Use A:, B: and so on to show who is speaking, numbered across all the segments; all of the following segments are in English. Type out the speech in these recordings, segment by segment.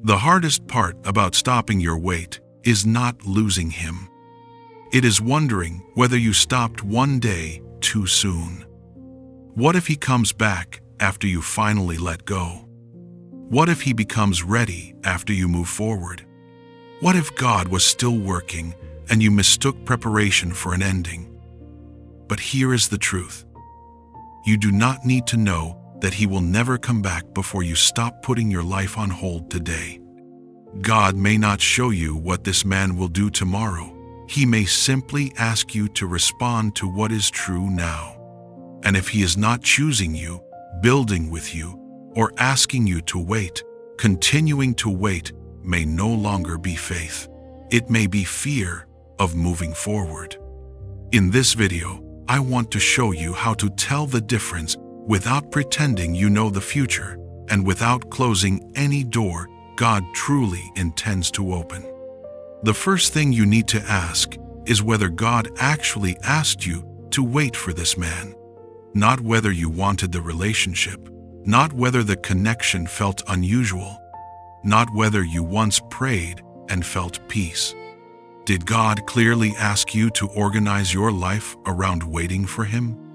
A: The hardest part about stopping your wait is not losing him. It is wondering whether you stopped one day too soon. What if he comes back after you finally let go? What if he becomes ready after you move forward? What if God was still working and you mistook preparation for an ending? But here is the truth. You do not need to know that he will never come back before you stop putting your life on hold today. God may not show you what this man will do tomorrow. He may simply ask you to respond to what is true now. And if he is not choosing you, building with you, or asking you to wait, continuing to wait may no longer be faith. It may be fear of moving forward. In this video, I want to show you how to tell the difference without pretending you know the future and without closing any door God truly intends to open. The first thing you need to ask is whether God actually asked you to wait for this man, not whether you wanted the relationship, not whether the connection felt unusual, not whether you once prayed and felt peace. Did God clearly ask you to organize your life around waiting for him?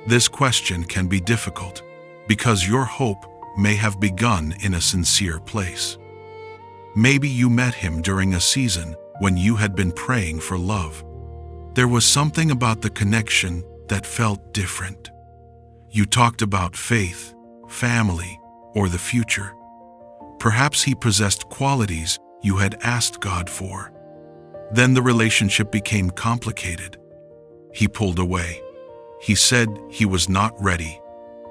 A: This question can be difficult because your hope may have begun in a sincere place. Maybe you met him during a season when you had been praying for love. There was something about the connection that felt different. You talked about faith, family, or the future. Perhaps he possessed qualities you had asked God for. Then the relationship became complicated. He pulled away. He said he was not ready.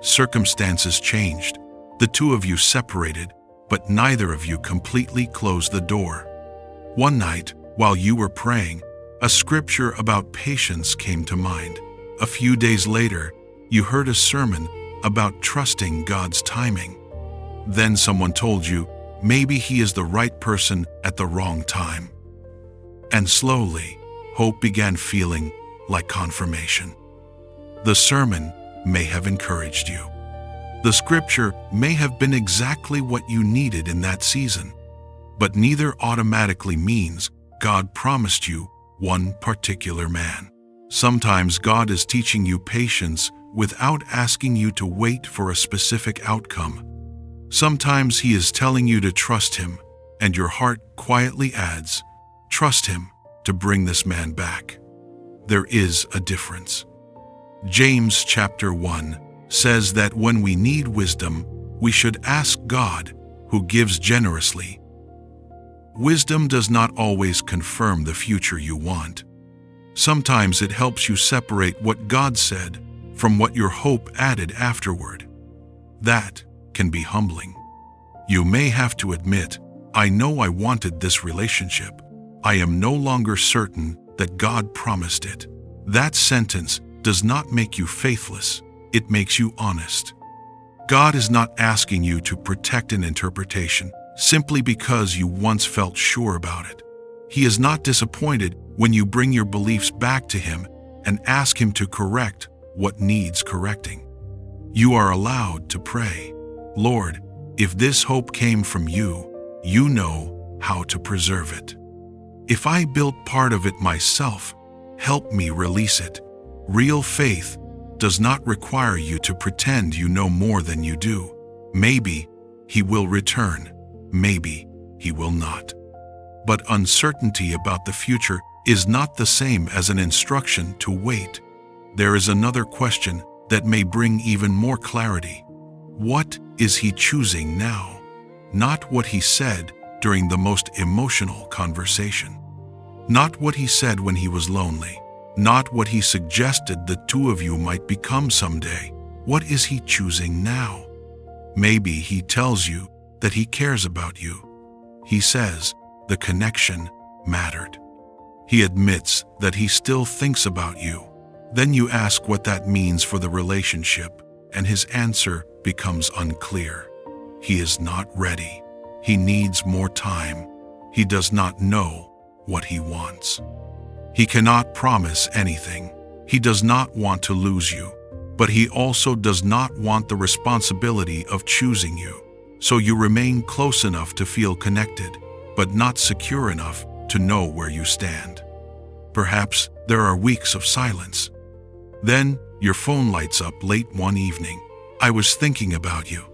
A: Circumstances changed. The two of you separated, but neither of you completely closed the door. One night, while you were praying, a scripture about patience came to mind. A few days later, you heard a sermon about trusting God's timing. Then someone told you, maybe he is the right person at the wrong time. And slowly, hope began feeling like confirmation. The sermon may have encouraged you. The scripture may have been exactly what you needed in that season, but neither automatically means God promised you one particular man. Sometimes God is teaching you patience without asking you to wait for a specific outcome. Sometimes he is telling you to trust him, and your heart quietly adds, trust him to bring this man back. There is a difference. James chapter 1 says that when we need wisdom, we should ask God, who gives generously. Wisdom does not always confirm the future you want. Sometimes it helps you separate what God said from what your hope added afterward. That can be humbling. You may have to admit, I know I wanted this relationship. I am no longer certain that God promised it. That sentence does not make you faithless. It makes you honest. God is not asking you to protect an interpretation simply because you once felt sure about it. He is not disappointed when you bring your beliefs back to him and ask him to correct what needs correcting. You are allowed to pray, Lord, if this hope came from you, you know how to preserve it. If I built part of it myself, help me release it. Real faith does not require you to pretend you know more than you do. Maybe he will return, maybe he will not. But uncertainty about the future is not the same as an instruction to wait. There is another question that may bring even more clarity. What is he choosing now? Not what he said during the most emotional conversation. Not what he said when he was lonely. Not what he suggested the two of you might become someday. What is he choosing now? Maybe he tells you that he cares about you. He says the connection mattered. He admits that he still thinks about you. Then you ask what that means for the relationship, and his answer becomes unclear. He is not ready. He needs more time. He does not know what he wants. He cannot promise anything. He does not want to lose you, but he also does not want the responsibility of choosing you. so you remain close enough to feel connected, but not secure enough to know where you stand. Perhaps there are weeks of silence. Then your phone lights up late one evening. I was thinking about you.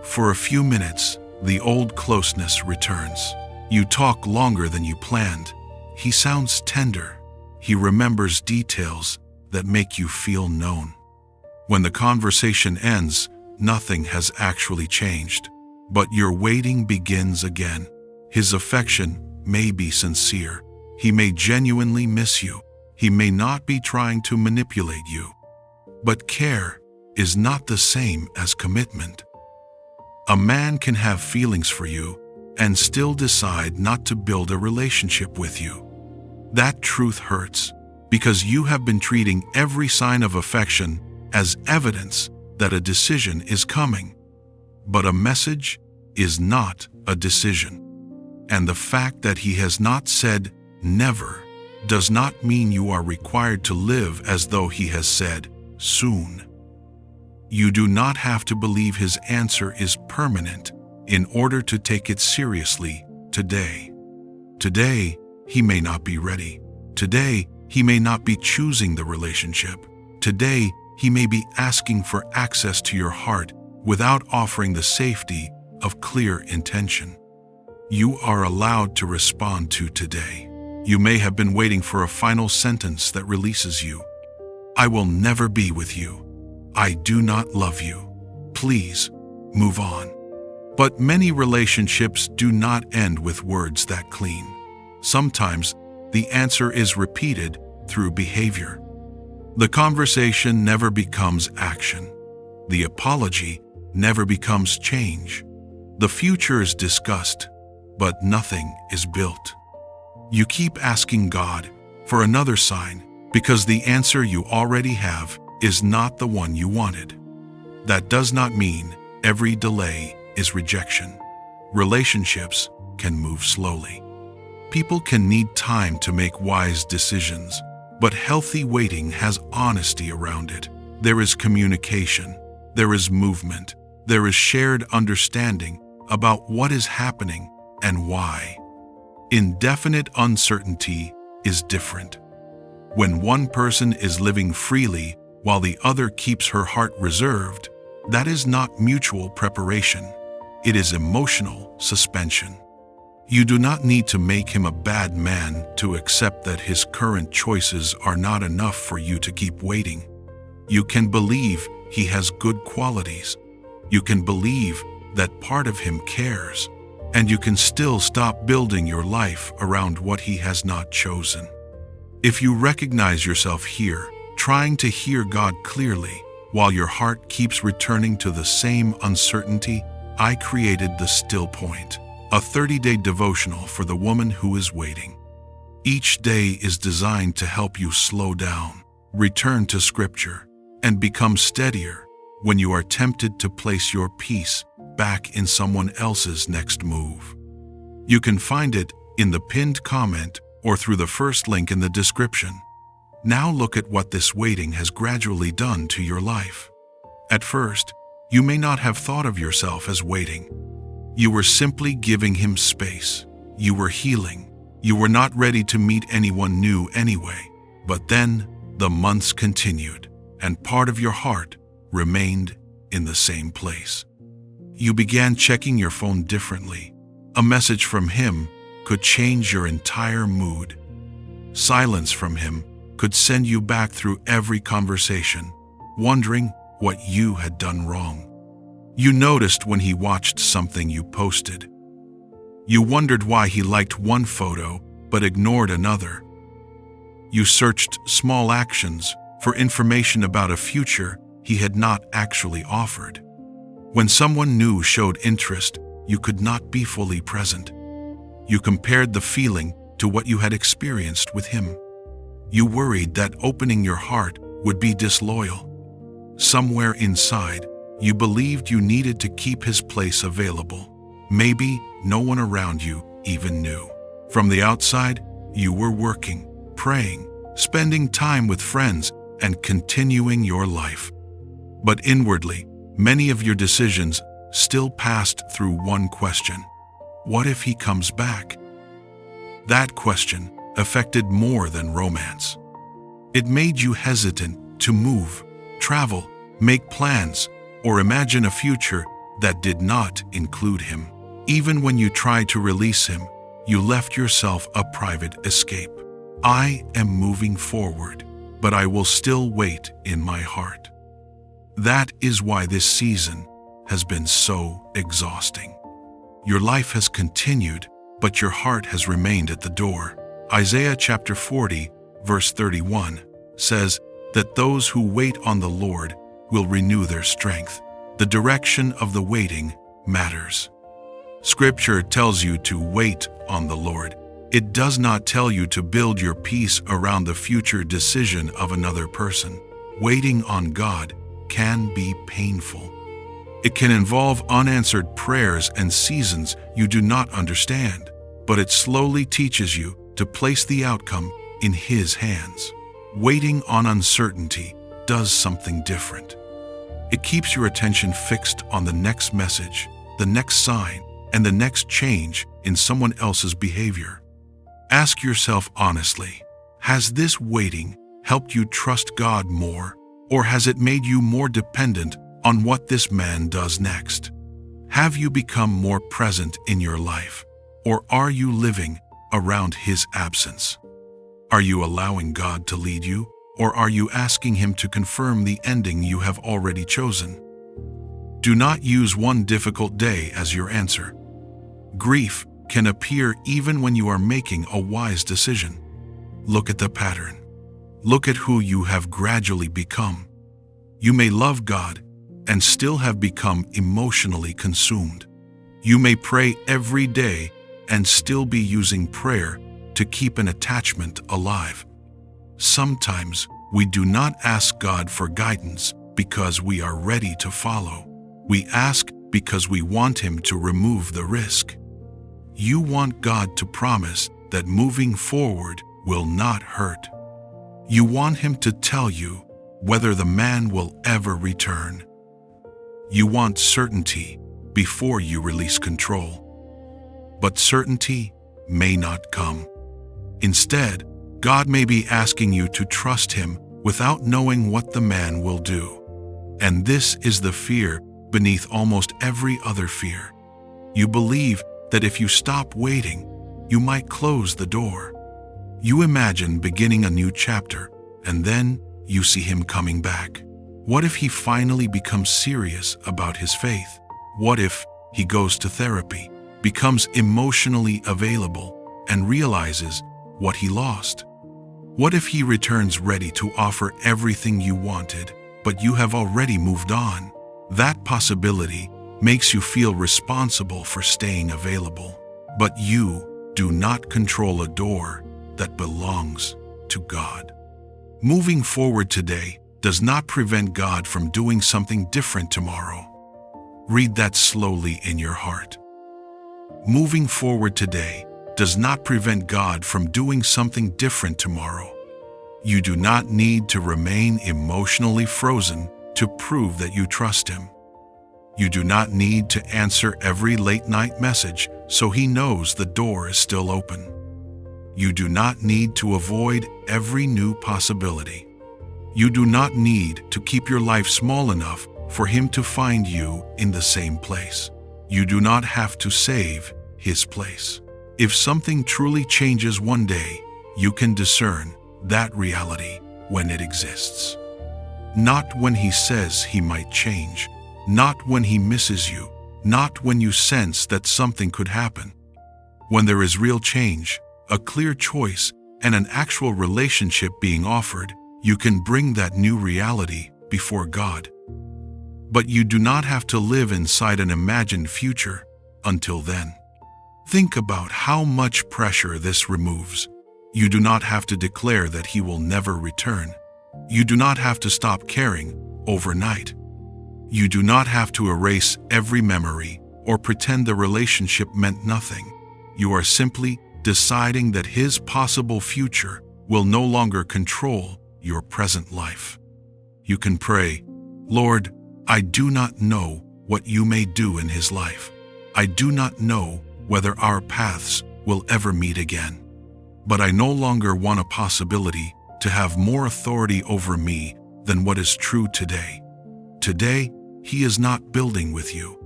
A: For a few minutes, the old closeness returns. You talk longer than you planned. He sounds tender. He remembers details that make you feel known. When the conversation ends, nothing has actually changed, but your waiting begins again. His affection may be sincere. He may genuinely miss you. He may not be trying to manipulate you. But care is not the same as commitment. A man can have feelings for you and still decide not to build a relationship with you. That truth hurts because you have been treating every sign of affection as evidence that a decision is coming. But a message is not a decision. And the fact that he has not said never does not mean you are required to live as though he has said soon. You do not have to believe his answer is permanent in order to take it seriously today. Today, he may not be ready. Today, he may not be choosing the relationship. Today, he may be asking for access to your heart without offering the safety of clear intention. You are allowed to respond to today. You may have been waiting for a final sentence that releases you. I will never be with you. I do not love you. Please, move on. But many relationships do not end with words that clean. Sometimes, the answer is repeated through behavior. The conversation never becomes action. The apology never becomes change. The future is discussed, but nothing is built. You keep asking God for another sign because the answer you already have is not the one you wanted. That does not mean every delay is rejection. Relationships can move slowly. People can need time to make wise decisions, but healthy waiting has honesty around it. There is communication, there is movement, there is shared understanding about what is happening and why. Indefinite uncertainty is different. When one person is living freely while the other keeps her heart reserved, that is not mutual preparation. It is emotional suspension. You do not need to make him a bad man to accept that his current choices are not enough for you to keep waiting. You can believe he has good qualities. You can believe that part of him cares, and you can still stop building your life around what he has not chosen. If you recognize yourself here, trying to hear God clearly, while your heart keeps returning to the same uncertainty, I created the Still Point, a 30-day devotional for the woman who is waiting. Each day is designed to help you slow down, return to Scripture, and become steadier when you are tempted to place your peace back in someone else's next move. You can find it in the pinned comment or through the first link in the description. Now look at what this waiting has gradually done to your life. At first, you may not have thought of yourself as waiting. You were simply giving him space. You were healing. You were not ready to meet anyone new anyway. But then, the months continued, and part of your heart remained in the same place. You began checking your phone differently. A message from him could change your entire mood. Silence from him could send you back through every conversation, wondering what you had done wrong. You noticed when he watched something you posted. You wondered why he liked one photo but ignored another. You searched small actions for information about a future he had not actually offered. When someone new showed interest, you could not be fully present. You compared the feeling to what you had experienced with him. You worried that opening your heart would be disloyal. Somewhere inside, you believed you needed to keep his place available. Maybe no one around you even knew. From the outside, you were working, praying, spending time with friends, and continuing your life. But inwardly, many of your decisions still passed through one question: what if he comes back? That question affected more than romance. It made you hesitant to move, travel, make plans, or imagine a future that did not include him. Even when you tried to release him, you left yourself a private escape. I am moving forward, but I will still wait in my heart. That is why this season has been so exhausting. Your life has continued, but your heart has remained at the door. Isaiah chapter 40, verse 31 says that those who wait on the Lord will renew their strength. The direction of the waiting matters. Scripture tells you to wait on the Lord. It does not tell you to build your peace around the future decision of another person. Waiting on God can be painful. It can involve unanswered prayers and seasons you do not understand, but it slowly teaches you to place the outcome in His hands. Waiting on uncertainty does something different. It keeps your attention fixed on the next message, the next sign, and the next change in someone else's behavior. Ask yourself honestly, has this waiting helped you trust God more, or has it made you more dependent on what this man does next? Have you become more present in your life, or are you living around His absence? Are you allowing God to lead you, or are you asking Him to confirm the ending you have already chosen? Do not use one difficult day as your answer. Grief can appear even when you are making a wise decision. Look at the pattern. Look at who you have gradually become. You may love God and still have become emotionally consumed. You may pray every day and still be using prayer to keep an attachment alive. Sometimes we do not ask God for guidance because we are ready to follow. We ask because we want Him to remove the risk. You want God to promise that moving forward will not hurt. You want Him to tell you whether the man will ever return. You want certainty before you release control. But certainty may not come. Instead, God may be asking you to trust Him without knowing what the man will do. And this is the fear beneath almost every other fear. You believe that if you stop waiting, you might close the door. You imagine beginning a new chapter, and then you see him coming back. What if he finally becomes serious about his faith? What if he goes to therapy, becomes emotionally available, and realizes what he lost? What if he returns ready to offer everything you wanted, but you have already moved on? That possibility makes you feel responsible for staying available. But you do not control a door that belongs to God. Moving forward today does not prevent God from doing something different tomorrow. Read that slowly in your heart. Moving forward today does not prevent God from doing something different tomorrow. You do not need to remain emotionally frozen to prove that you trust Him. You do not need to answer every late-night message so He knows the door is still open. You do not need to avoid every new possibility. You do not need to keep your life small enough for Him to find you in the same place. You do not have to save His place. If something truly changes one day, you can discern that reality when it exists. Not when He says He might change, not when He misses you, not when you sense that something could happen. When there is real change, a clear choice, and an actual relationship being offered, you can bring that new reality before God. But you do not have to live inside an imagined future until then. Think about how much pressure this removes. You do not have to declare that He will never return. You do not have to stop caring overnight. You do not have to erase every memory or pretend the relationship meant nothing. You are simply deciding that His possible future will no longer control your present life. You can pray, "Lord, I do not know what you may do in his life. I do not know whether our paths will ever meet again, but I no longer want a possibility to have more authority over me than what is true today. Today, he is not building with you.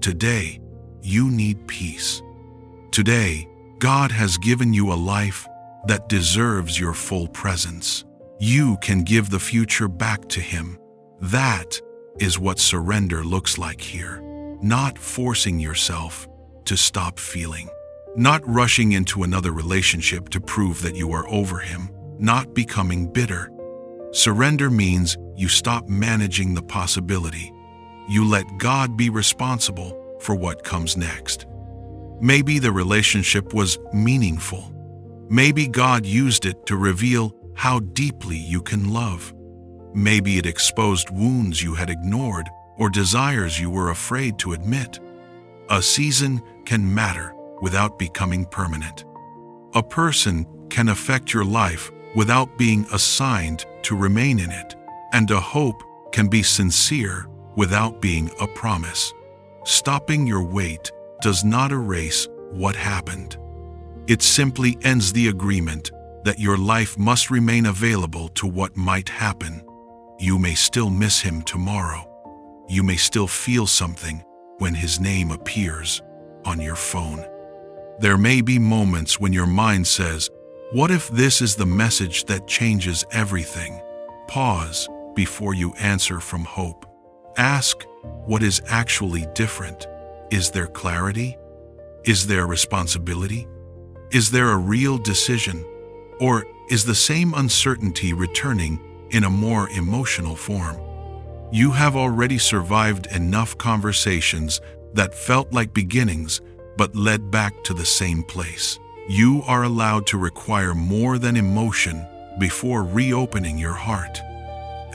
A: Today, you need peace. Today, God has given you a life that deserves your full presence. You can give the future back to him. That is what surrender looks like here. Not forcing yourself to stop feeling. Not rushing into another relationship to prove that you are over him. Not becoming bitter. Surrender means you stop managing the possibility. You let God be responsible for what comes next. Maybe the relationship was meaningful. Maybe God used it to reveal how deeply you can love. Maybe it exposed wounds you had ignored or desires you were afraid to admit. A season can matter without becoming permanent. A person can affect your life without being assigned to remain in it, and a hope can be sincere without being a promise. Stopping your wait does not erase what happened. It simply ends the agreement that your life must remain available to what might happen. You may still miss him tomorrow. You may still feel something when his name appears on your phone. There may be moments when your mind says, "What if this is the message that changes everything?" Pause before you answer from hope. Ask, what is actually different? Is there clarity? Is there responsibility? Is there a real decision? Or is the same uncertainty returning in a more emotional form? You have already survived enough conversations that felt like beginnings but led back to the same place. You are allowed to require more than emotion before reopening your heart.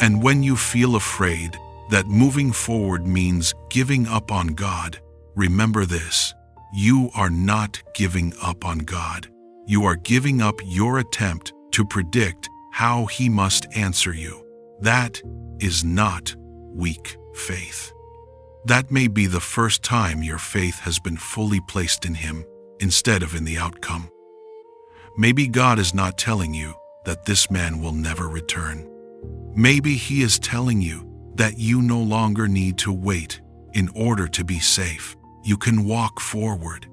A: And when you feel afraid that moving forward means giving up on God, remember this: you are not giving up on God. You are giving up your attempt to predict how he must answer you. That is not weak faith. That may be the first time your faith has been fully placed in him instead of in the outcome. Maybe God is not telling you that this man will never return. Maybe he is telling you that you no longer need to wait in order to be safe. You can walk forward.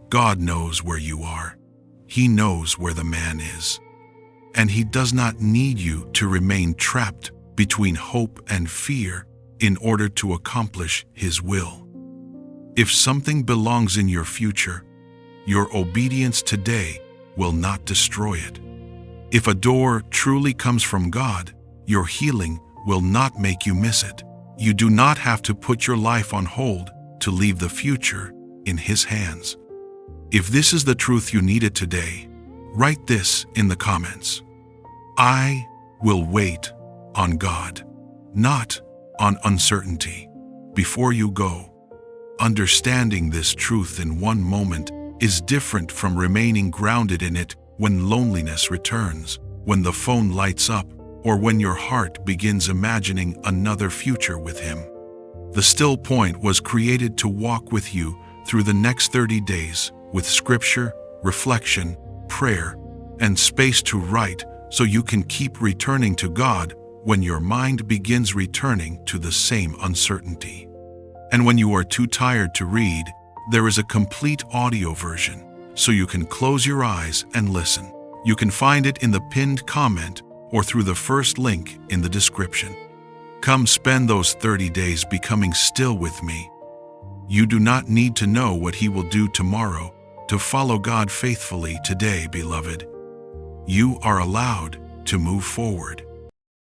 A: God knows where you are. He knows where the man is. And he does not need you to remain trapped between hope and fear in order to accomplish his will. If something belongs in your future, your obedience today will not destroy it. If a door truly comes from God, your healing will not make you miss it. You do not have to put your life on hold to leave the future in his hands. If this is the truth you needed today, write this in the comments. I will wait on God, not on uncertainty. Before you go, understanding this truth in one moment is different from remaining grounded in it when loneliness returns, when the phone lights up, or when your heart begins imagining another future with him. The Still Point was created to walk with you through the next 30 days with scripture, reflection, prayer, and space to write so you can keep returning to God when your mind begins returning to the same uncertainty. And when you are too tired to read, there is a complete audio version, so you can close your eyes and listen. You can find it in the pinned comment or through the first link in the description. Come spend those 30 days becoming still with me. You do not need to know what he will do tomorrow to follow God faithfully today, beloved. You are allowed to move forward.